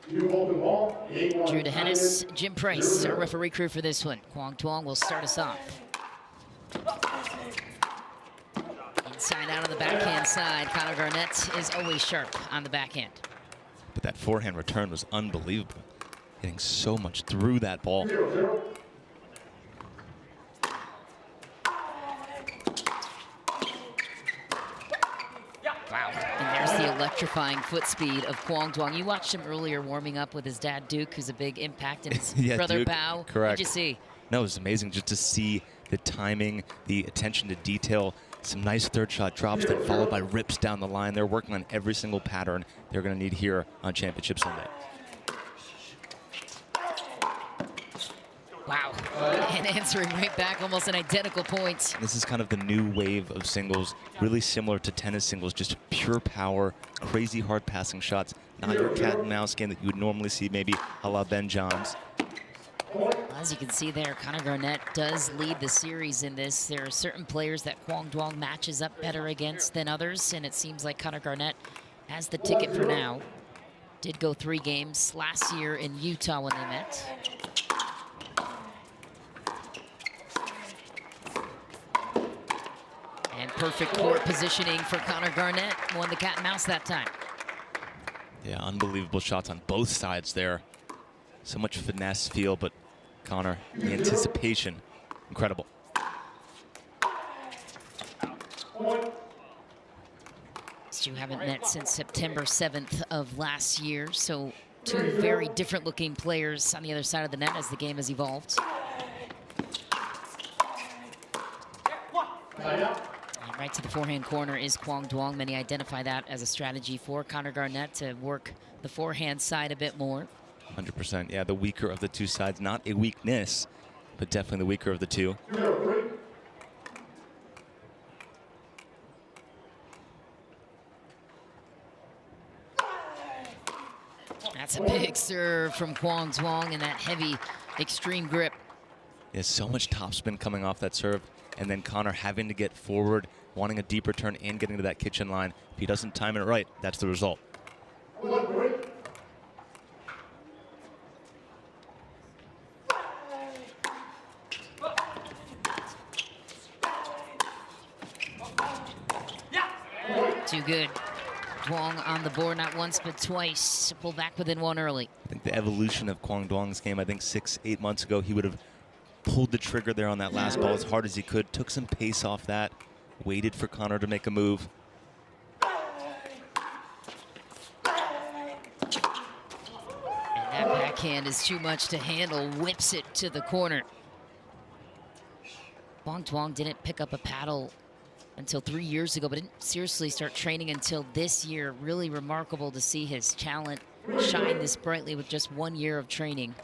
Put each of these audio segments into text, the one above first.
Drew DeHennis, Jim Price, our referee crew for this one. Quang Duong will start us off. Inside out on the backhand side, Connor Garnett is always sharp on the backhand. But that forehand return was unbelievable. Getting so much through that ball. Wow, and there's the electrifying foot speed of Quang Duong. You watched him earlier warming up with his dad, Duke, who's a big impact, and his yeah, brother, Duke, Bao. correct. What did you see? No, it was amazing just to see the timing, the attention to detail, some nice third shot drops, then followed by rips down the line. They're working on every single pattern they're going to need here on Championship Sunday. Wow, and answering right back, almost an identical point. This is kind of the new wave of singles, really similar to tennis singles, just pure power, crazy hard passing shots, not your cat and mouse game that you would normally see maybe a la Ben Johns. As you can see there, Connor Garnett does lead the series in this. There are certain players that Quang Duong matches up better against than others, and it seems like Connor Garnett has the ticket for now. Did go 3 games last year in Utah when they met. And perfect court positioning for Connor Garnett. Won the cat and mouse that time. Yeah, unbelievable shots on both sides there. So much finesse feel, but Connor, the anticipation, incredible. These two haven't met since September 7th of last year, so 2 very different looking players on the other side of the net as the game has evolved. And right to the forehand corner is Quang Duong. Many identify that as a strategy for Connor Garnett to work the forehand side a bit more. 100%, yeah, the weaker of the 2 sides. Not a weakness, but definitely the weaker of the 2. That's a big serve from Quang Duong and that heavy, extreme grip. There's so much topspin coming off that serve, and then Connor having to get forward, wanting a deep return and getting to that kitchen line. If he doesn't time it right, that's the result. Too good. Duong on the board not once but twice. Pull back within 1 early. I think the evolution of Quang Duong's game, I think 6-8 months ago, he would have pulled the trigger there on that last ball as hard as he could, took some pace off that, waited for Connor to make a move. And that backhand is too much to handle, whips it to the corner. Quang Duong didn't pick up a paddle until 3 years ago, but didn't seriously start training until this year. Really remarkable to see his talent shine this brightly with just 1 year of training.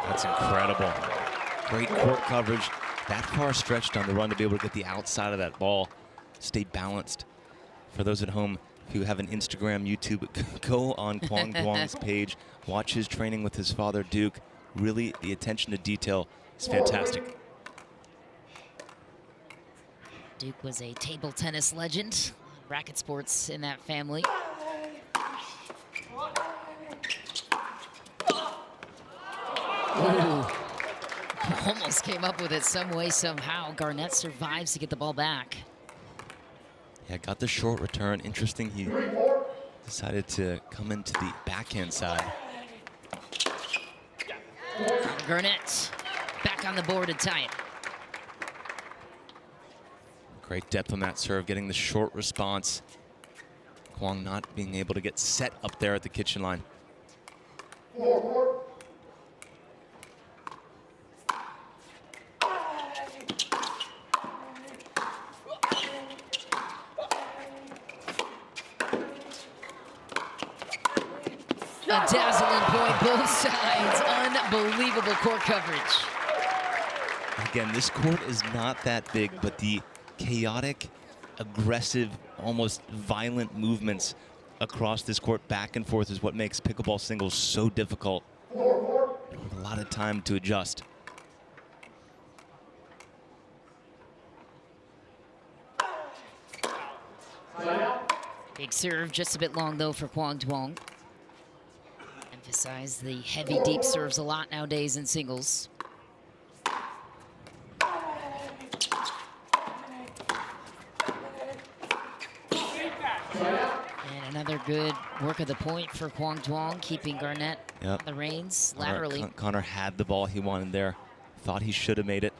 That's incredible. Great court coverage. That far stretched on the run to be able to get the outside of that ball. Stay balanced. For those at home who have an Instagram, YouTube, go on Quang Duong's page. Watch his training with his father, Duke. Really, the attention to detail is fantastic. Duke was a table tennis legend. Racket sports in that family. Ooh. Almost came up with it some way, somehow. Garnett survives to get the ball back. Yeah, got the short return. Interesting, he decided to come into the backhand side. Garnett back on the board to tie it. Great depth on that serve, getting the short response. Quang not being able to get set up there at the kitchen line. A dazzling point, both sides. Unbelievable court coverage. Again, this court is not that big, but the chaotic, aggressive, almost violent movements across this court back and forth is what makes pickleball singles so difficult. A lot of time to adjust. Big serve, just a bit long though for Quang Duong. Emphasize the heavy, deep serves a lot nowadays in singles. And another good work of the point for Quang Duong, keeping Garnett on the reins laterally. Connor had the ball he wanted there. Thought he should have made it.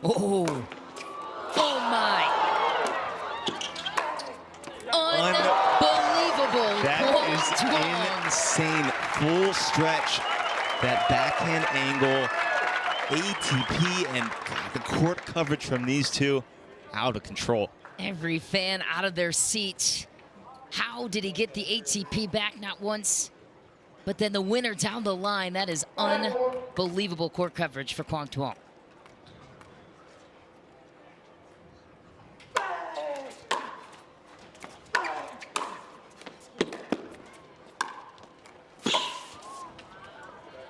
Oh, oh my. Unbelievable. That is insane. Full stretch. That backhand angle. ATP and God, the court coverage from these two out of control. Every fan out of their seat. How did he get the ATP back? Not once, but then the winner down the line. That is unbelievable court coverage for Quang Duong.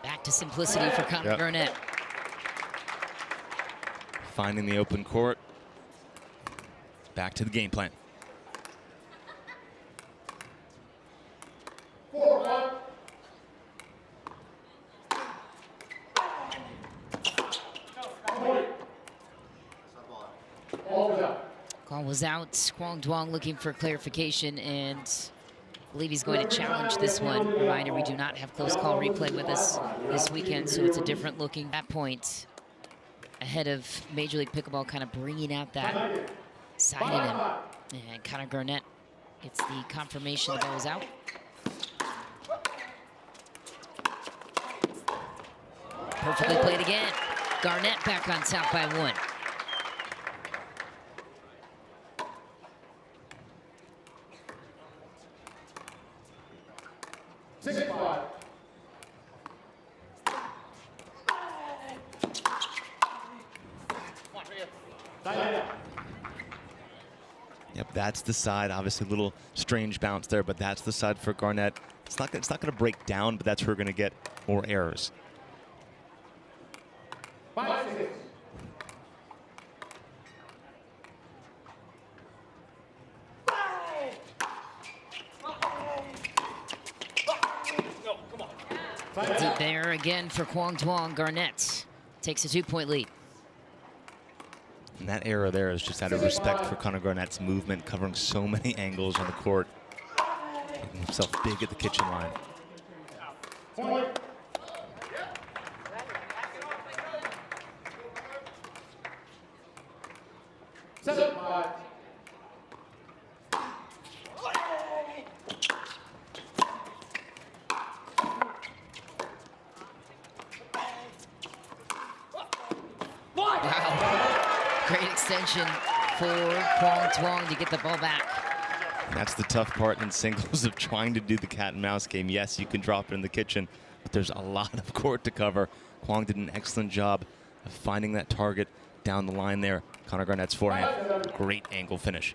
Back to simplicity for Connor Garnett. Finding the open court. Back to the game plan. Call was out. Quang Duong looking for clarification, and I believe he's going to challenge this one. Reminder, we do not have close call replay with us this weekend, so it's a different looking at point ahead of Major League Pickleball kind of bringing out that side in him. And Connor Garnett gets the confirmation the ball is out. Perfectly played again. Garnett back on top by 1. Yep, that's the side. Obviously, a little strange bounce there, but that's the side for Garnett. It's not going to break down, but that's where we're going to get more errors. 5-6. Deep there again for Quang Duong. Garnett takes a 2-point lead. And that error there is just out of respect for Connor Garnett's movement, covering so many angles on the court, making himself big at the kitchen line. Point. Great extension for Quang Duong to get the ball back. And that's the tough part in singles of trying to do the cat and mouse game. Yes, you can drop it in the kitchen, but there's a lot of court to cover. Quang did an excellent job of finding that target down the line there. Connor Garnett's forehand, great angle finish.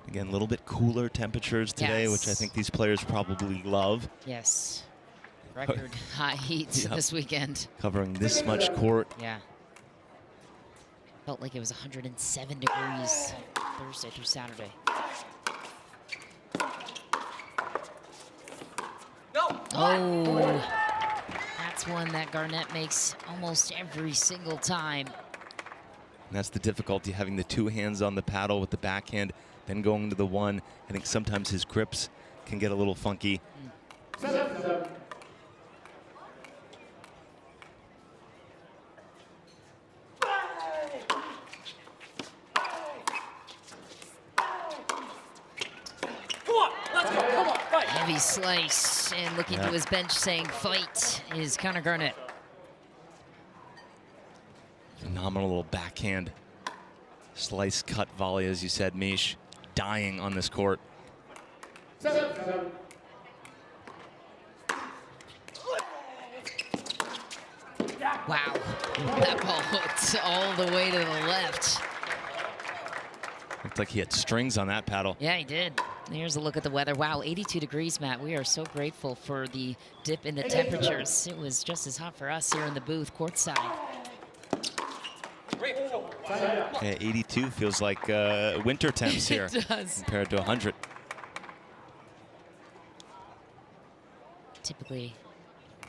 Again, a little bit cooler temperatures today, which I think these players probably love. Yes. Record high heat this weekend. Covering this much court. Yeah. Felt like it was 107 degrees Thursday through Saturday. Oh, that's one that Garnett makes almost every single time. And that's the difficulty, having the two hands on the paddle with the backhand, then going to the one. I think sometimes his grips can get a little funky. Heavy slice, and looking to his bench saying fight is Connor Garnett. Phenomenal little backhand slice cut volley, as you said, Mish. Dying on this court. 7-7. Wow, that ball hooked all the way to the left. Looked like he had strings on that paddle. Yeah, he did. Here's a look at the weather. Wow, 82 degrees, Matt. We are so grateful for the dip in the temperatures. It was just as hot for us here in the booth, courtside. Yeah, 82 feels like winter temps here. It does. Compared to 100. Typically,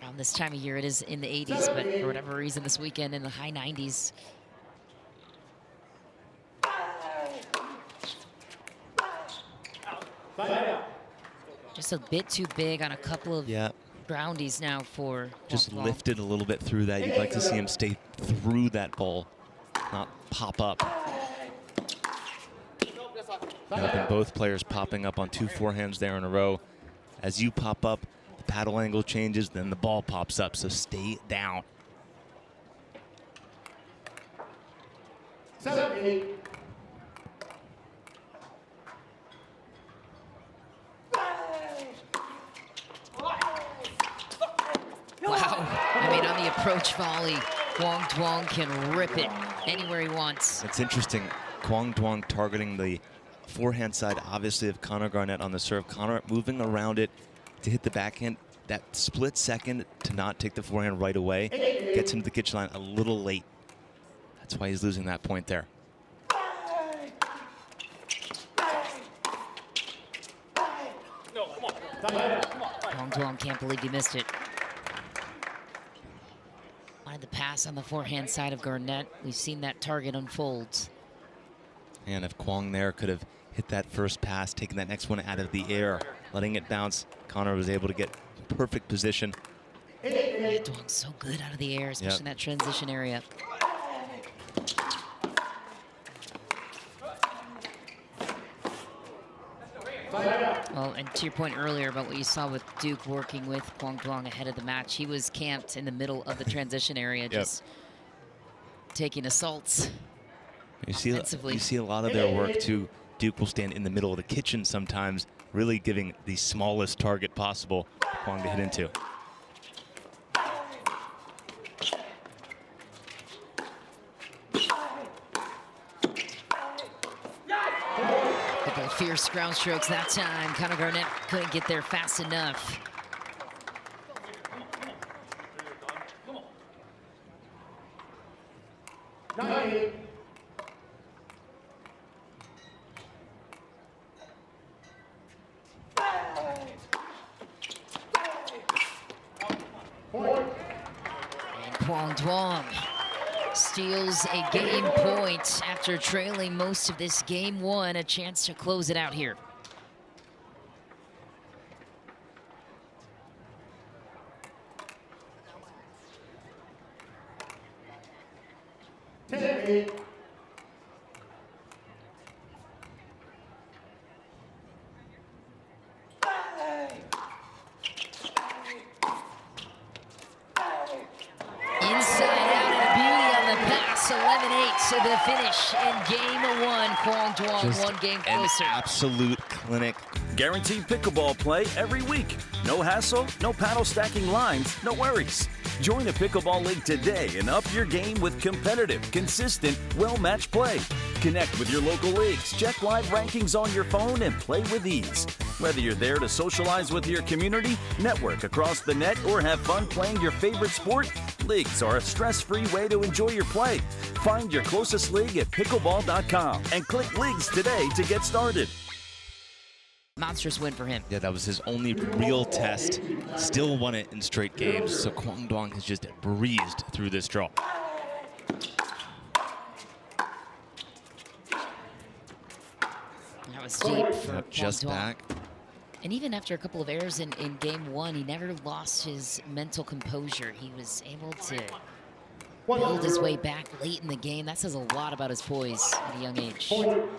around this time of year, it is in the 80s, but for whatever reason, this weekend in the high 90s. Just a bit too big on a couple of groundies now for Just Quang Duong. lifted a little bit through that. You'd like to see him stay through that ball, not pop up. There have been both players popping up on 2 forehands there in a row. As you pop up, the paddle angle changes, then the ball pops up, so stay down. 7-8. Wow, I mean, on the approach volley, Quang Duong can rip it anywhere he wants. It's interesting, Quang Duong targeting the forehand side, obviously, of Connor Garnett on the serve. Connor moving around it to hit the backhand. That split second to not take the forehand right away gets him to the kitchen line a little late. That's why he's losing that point there. Quang Duong can't believe he missed it. Wanted the pass on the forehand side of Garnett. We've seen that target unfold. And if Quang there could have hit that first pass, taken that next one out of the air, letting it bounce, Connor was able to get perfect position. Duong's so good out of the air, especially in that transition area. Well, and to your point earlier about what you saw with Duke working with Quang Duong ahead of the match, he was camped in the middle of the transition area, just taking assaults. You see a lot of their work too. Duke will stand in the middle of the kitchen sometimes, really giving the smallest target possible for Quang to hit into. Couple of fierce ground strokes that time. Connor Garnett couldn't get there fast enough. And Quang Duong steals a game point after trailing most of this game one. A chance to close it out here. To the finish in game one. Quang Duong Just one game closer. An absolute clinic. Guaranteed pickleball play every week. No hassle, no paddle stacking lines, no worries. Join a pickleball league today and up your game with competitive, consistent, well-matched play. Connect with your local leagues, check live rankings on your phone, and play with ease. Whether you're there to socialize with your community, network across the net, or have fun playing your favorite sport, leagues are a stress-free way to enjoy your play. Find your closest league at pickleball.com and click leagues today to get started. Monstrous win for him. Yeah, that was his only real test. Still won it in straight games, so Quang Duong has just breezed through this draw. That was deep for Quang Just Duong. back. And even after a couple of errors in game one, he never lost his mental composure. He was able to build his way back late in the game. That says a lot about his poise at a young age.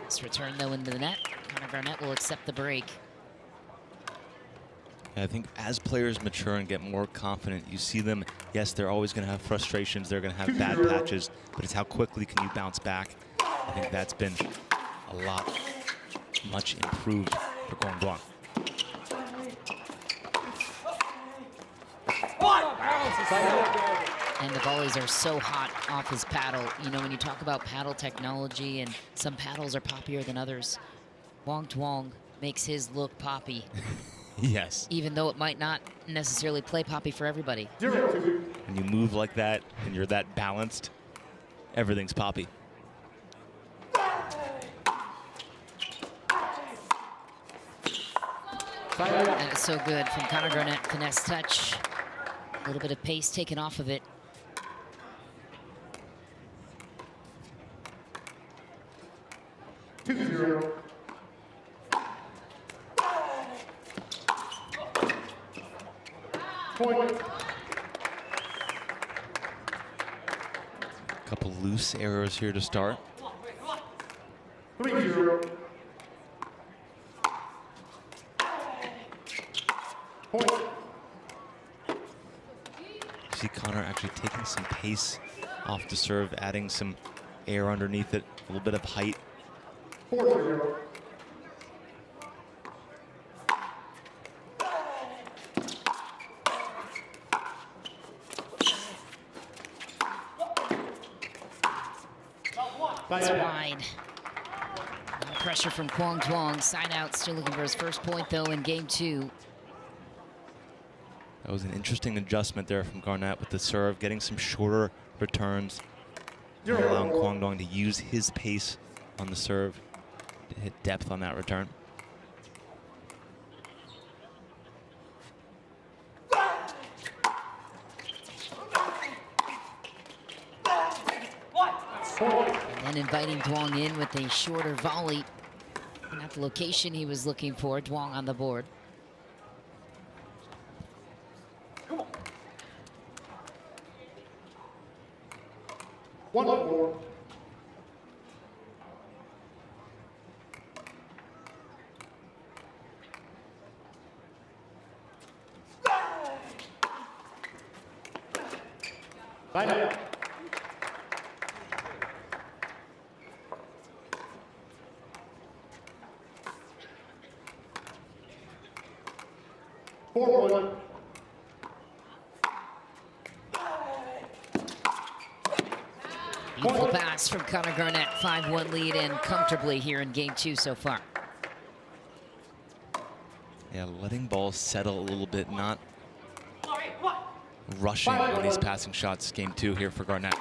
This return, though, into the net. Connor Garnett will accept the break. I think as players mature and get more confident, you see them, yes, they're always going to have frustrations, they're going to have bad patches, but it's how quickly can you bounce back. I think that's been much improved for Quang Duong. And the volleys are so hot off his paddle. You know, when you talk about paddle technology and some paddles are poppier than others, Quang Duong makes his look poppy. Yes. Even though it might not necessarily play poppy for everybody. When you move like that and you're that balanced, everything's poppy. That is so good from Connor Garnett. Finesse touch. A little bit of pace taken off of it. Couple loose errors here to start. 3-0. Point. See Connor actually taking some pace off the serve, adding some air underneath it, a little bit of height. 4-0. It's wide. No pressure from Quang Duong. Side out, still looking for his first point though in game 2. That was an interesting adjustment there from Garnett with the serve, getting some shorter returns, and allowing Quang Duong to use his pace on the serve to hit depth on that return. And then inviting Duong in with a shorter volley. Not the location he was looking for. Duong on the board. One more. Bye. 4-1. Beautiful pass from Connor Garnett. 5-1 lead and comfortably here in game 2 so far. Yeah, letting balls settle a little bit, not rushing on these passing shots. Game 2 here for Garnett.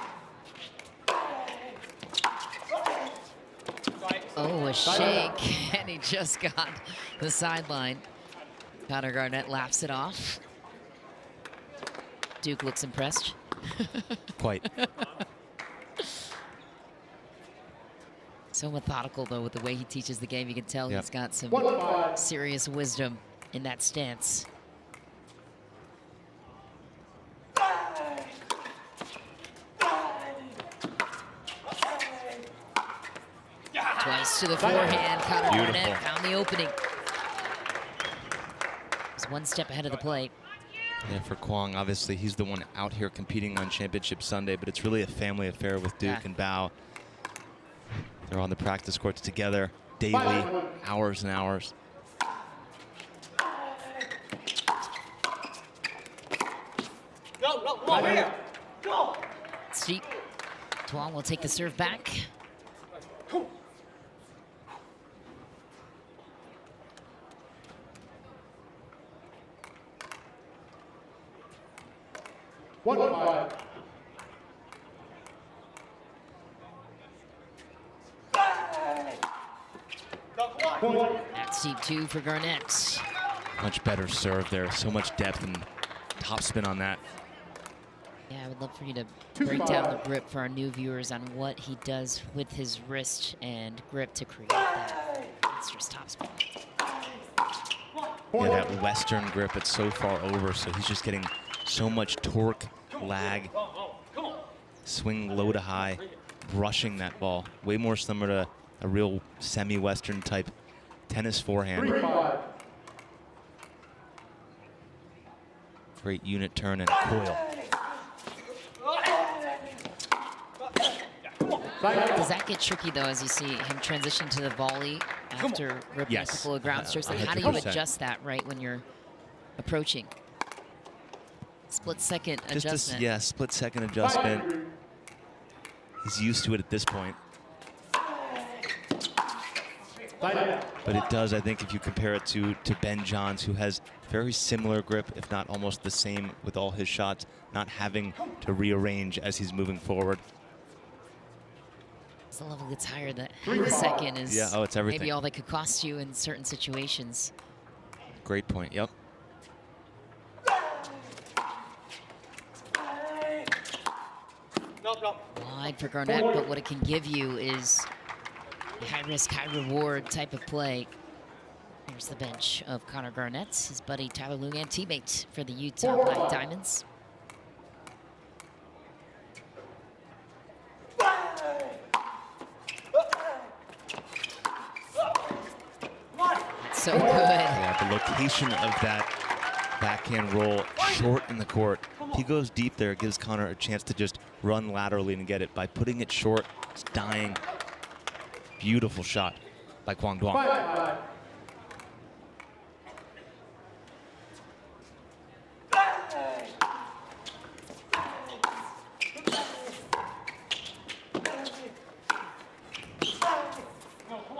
Oh, a shake, and he just got the sideline. Connor Garnett laughs it off. Duke looks impressed. Quite. So methodical, though, with the way he teaches the game. You can tell Yep. he's got some serious wisdom in that stance. Twice to the forehand. Connor Garnett found the opening. He's one step ahead of the plate. Yeah, for Quang, obviously he's the one out here competing on Championship Sunday, but it's really a family affair with Duke and Bao. They're on the practice courts together daily, hours and hours. Steep. Duong will take the serve back. That's deep 2 for Garnett. Much better serve there. So much depth and topspin on that. Yeah, I would love for you to break down the grip for our new viewers on what he does with his wrist and grip to create that monstrous topspin. Yeah, that Western grip, it's so far over, so he's just getting so much torque, lag, swing low to high, brushing that ball. Way more similar to a real semi-Western type tennis forehand. Great unit turn and coil. Does that get tricky, though, as you see him transition to the volley after ripping a couple of ground strokes? Like, how do you 100%. adjust that right when you're approaching? Split-second Just adjustment. yeah, split-second adjustment. He's used to it at this point. But it does, I think, if you compare it to Ben Johns, who has very similar grip, if not almost the same with all his shots, not having to rearrange as he's moving forward. As the level gets higher, that half a second is it's everything. maybe all that could cost you in certain situations. Great point, yep. Wide for Garnett, but what it can give you is a high-risk, high-reward type of play. Here's the bench of Connor Garnett, his buddy Tyler Leung, and teammate for the Utah Black Diamonds. That's so good. Yeah, the location of that backhand roll short in the court. If he goes deep there, it gives Connor a chance to just run laterally and get it. By putting it short, it's dying. Beautiful shot by Quang Duong.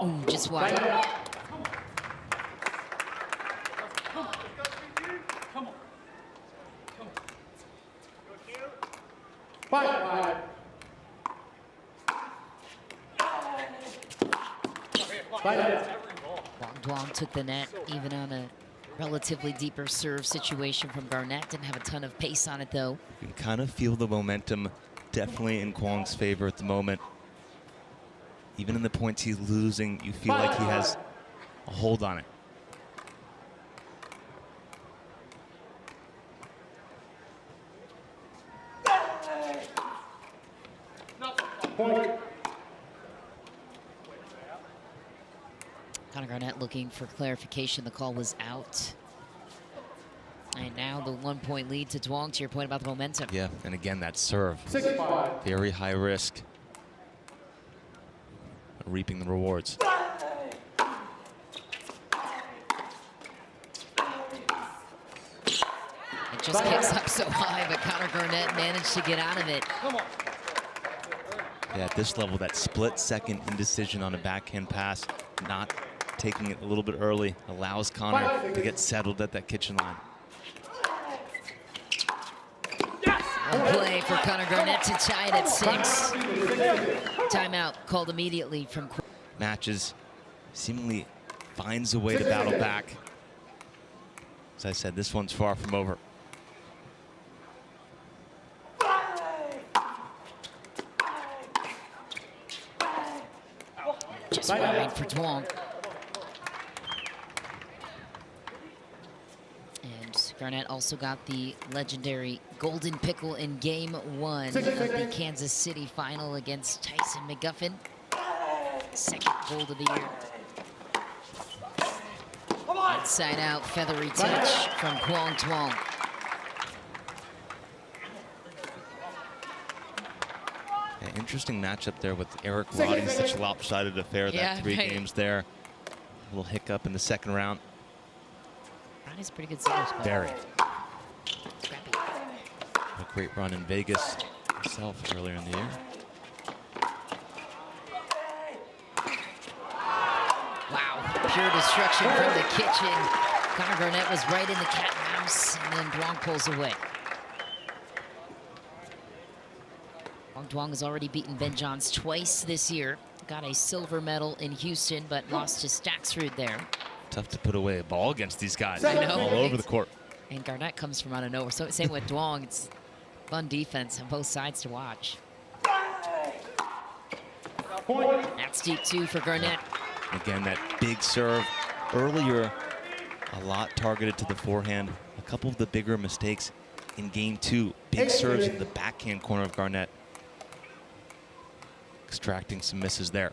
Ooh, just wide. Quang Duong took the net, even on a relatively deeper serve situation from Garnett. Didn't have a ton of pace on it, though. You can kind of feel the momentum definitely in Quang's favor at the moment. Even in the points he's losing, you feel like he has a hold on it. Connor Garnett looking for clarification. The call was out. And now the 1-point lead to Duong, to your point about the momentum. Yeah, and again, that serve. Very high risk. Reaping the rewards. It just kicks up so high, but Connor Garnett managed to get out of it. Yeah, at this level, that split-second indecision on a backhand pass, not taking it a little bit early, allows Connor to get settled at that kitchen line. A play for Connor Garnett to tie it at 6. Timeout called immediately from Matches, seemingly finds a way to battle back. As I said, this one's far from over. just wide for Duong. And Garnett also got the legendary golden pickle in Game 1 of the Kansas City final against Tyson McGuffin. Second gold of the year. Inside out feathery touch from Quang Duong. An interesting matchup there with Eric Roddy. Such a lopsided affair, that 3 games there. A little hiccup in the second round. Roddy's a pretty good singles player. Very. Scrappy. A great run in Vegas himself earlier in the year. Wow, pure destruction from the kitchen. Connor Garnett was right in the cat and mouse, and then Duong pulls away. Quang Duong has already beaten Ben Johns twice this year. Got a silver medal in Houston, but lost to Staxrud there. Tough to put away a ball against these guys. I know, all over the court. And Garnett comes from out of nowhere. So same with Duong. It's fun defense on both sides to watch. That's deep too for Garnett. Again, that big serve earlier, a lot targeted to the forehand. A couple of the bigger mistakes in Game 2. Big serves in the backhand corner of Garnett. Extracting some misses there.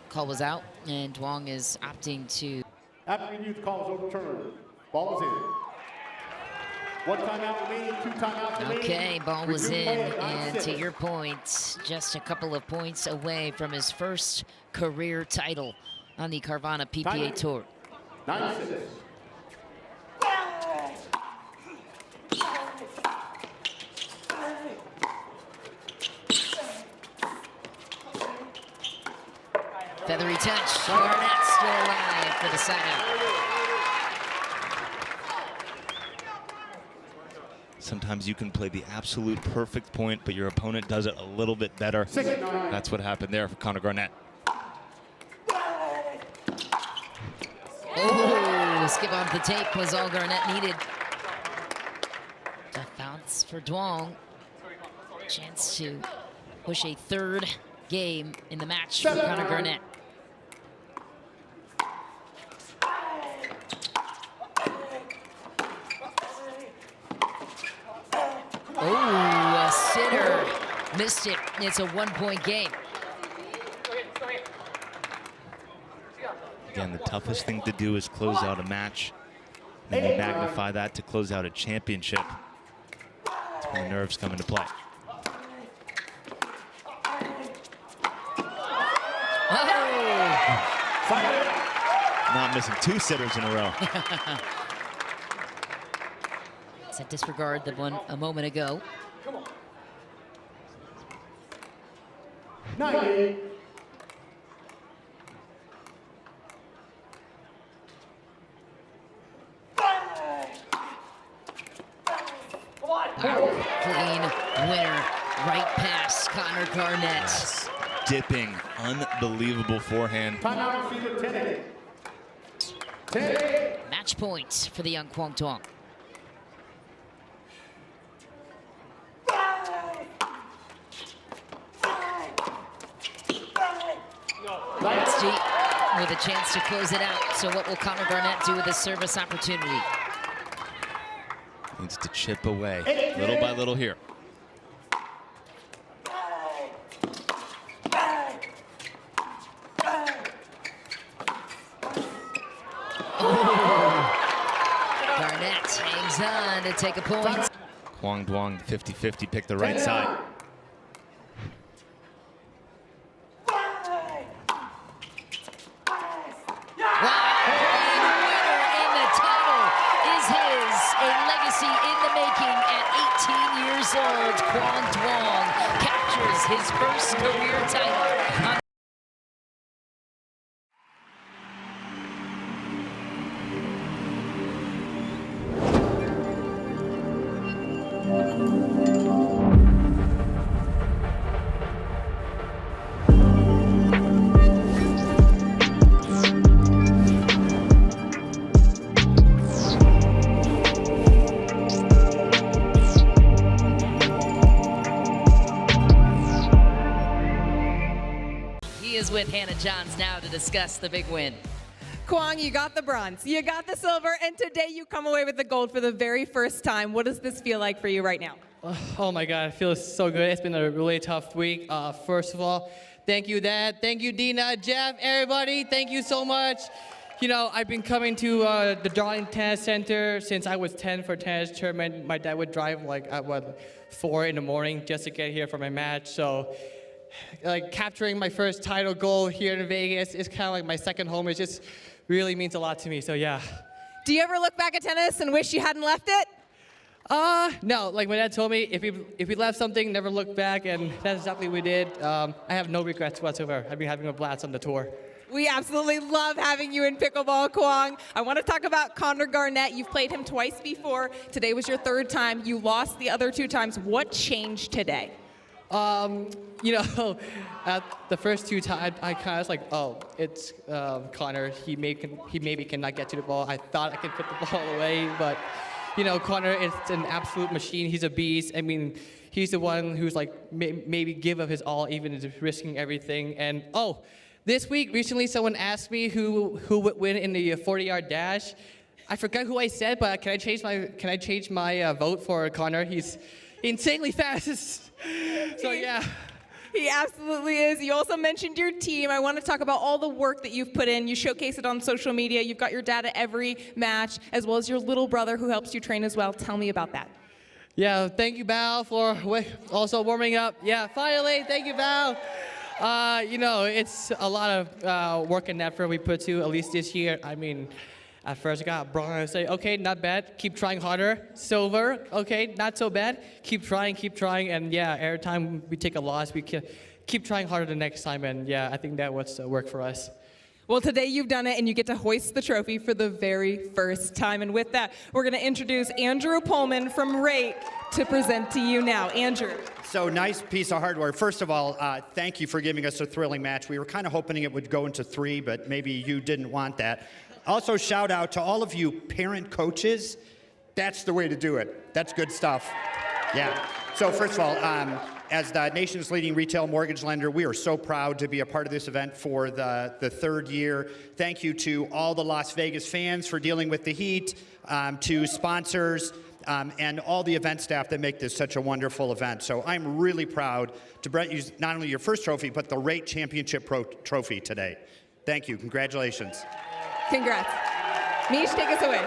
call was out, and Duong is opting to. After review, the call is overturned. Ball is in. 1 timeout remaining, 2 timeouts remaining. Okay, ball was Resume in, play at and to 9-6. your point, just a couple of points away from his first career title on the Carvana PPA Tour. 9-6. Feathery touch. Garnett still alive for the side out. Sometimes you can play the absolute perfect point, but your opponent does it a little bit better. 6-9. That's what happened there for Connor Garnett. Oh, skip off the tape was all Garnett needed. Tough bounce for Duong. Chance to push a third game in the match for Connor Garnett. Oh, a sitter. Missed it. It's a 1-point game. Again, the toughest thing to do is close out a match. Then you magnify that to close out a championship. That's when the nerves come into play. Oh! Not missing 2 sitters in a row. Does that disregard the one a moment ago? 9-8. Wow, clean winner, right past Connor Garnett. Yes. Dipping, unbelievable forehand. Timeout receiver 10-8. 10-8. Match point for the young Quang Duong. That's deep with a chance to close it out. So what will Connor Garnett do with this service opportunity? Needs to chip away, little by little here. Garnett hangs on to take a point. Quang Duong 50-50 picked the right side. Old Quang Duong captures his first career title. With Hannah Johns now to discuss the big win. Quang, you got the bronze, you got the silver, and today you come away with the gold for the very first time. What does this feel like for you right now? Oh my God, it feels so good. It's been a really tough week. First of all, thank you, Dad. Thank you, Dina, Jeff, everybody. Thank you so much. You know, I've been coming to the Darling Tennis Center since I was 10 for a tennis tournament. My dad would drive like at 4 in the morning just to get here for my match. So, like capturing my first title goal here in Vegas is kind of like my second home. It just really means a lot to me. So yeah. Do you ever look back at tennis and wish you hadn't left it? No. Like my dad told me, if we left something, never look back, and that's exactly what we did. I have no regrets whatsoever. I've been having a blast on the tour. We absolutely love having you in pickleball, Quang. I want to talk about Connor Garnett. You've played him twice before. Today was your third time. You lost the other 2 times. What changed today? You know, at the first 2 times, I kind of was like, oh, it's Connor. He maybe cannot get to the ball. I thought I could put the ball away, but you know, Connor is an absolute machine. He's a beast. I mean, he's the one who's like maybe give up his all, even risking everything. And oh, this week recently, someone asked me who would win in the 40-yard dash. I forgot who I said, but can I change my vote for Connor? He's insanely fast. So yeah. He absolutely is. You also mentioned your team. I want to talk about all the work that you've put in. You showcase it on social media. You've got your dad at every match, as well as your little brother who helps you train as well. Tell me about that. Yeah, thank you, Val, for also warming up. Yeah, finally, thank you, Val. You know, it's a lot of work and effort we put to, at least this year. I mean, at first I got bronze. I say, okay, not bad. Keep trying harder. Silver, okay, not so bad. Keep trying, and yeah, every time we take a loss, we keep trying harder the next time, and yeah, I think that was work for us. Well, today you've done it, and you get to hoist the trophy for the very first time. And with that, we're going to introduce Andrew Pullman from Rate to present to you now. Andrew. So nice piece of hardware. First of all, thank you for giving us a thrilling match. We were kind of hoping it would go into 3, but maybe you didn't want that. Also, shout out to all of you parent coaches. That's the way to do it. That's good stuff. Yeah. So first of all, as the nation's leading retail mortgage lender, we are so proud to be a part of this event for the third year. Thank you to all the Las Vegas fans for dealing with the heat, to sponsors, and all the event staff that make this such a wonderful event. So I'm really proud to bring you not only your first trophy, but the Rate Championship Trophy today. Thank you. Congratulations. Congrats. Mish, take us away.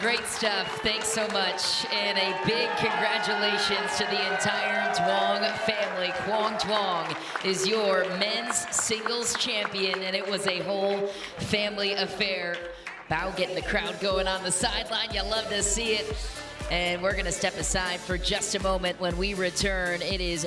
Great stuff. Thanks so much. And a big congratulations to the entire Duong family. Quang Duong is your men's singles champion, and it was a whole family affair. Bao getting the crowd going on the sideline. You love to see it. And we're going to step aside for just a moment. When we return, it is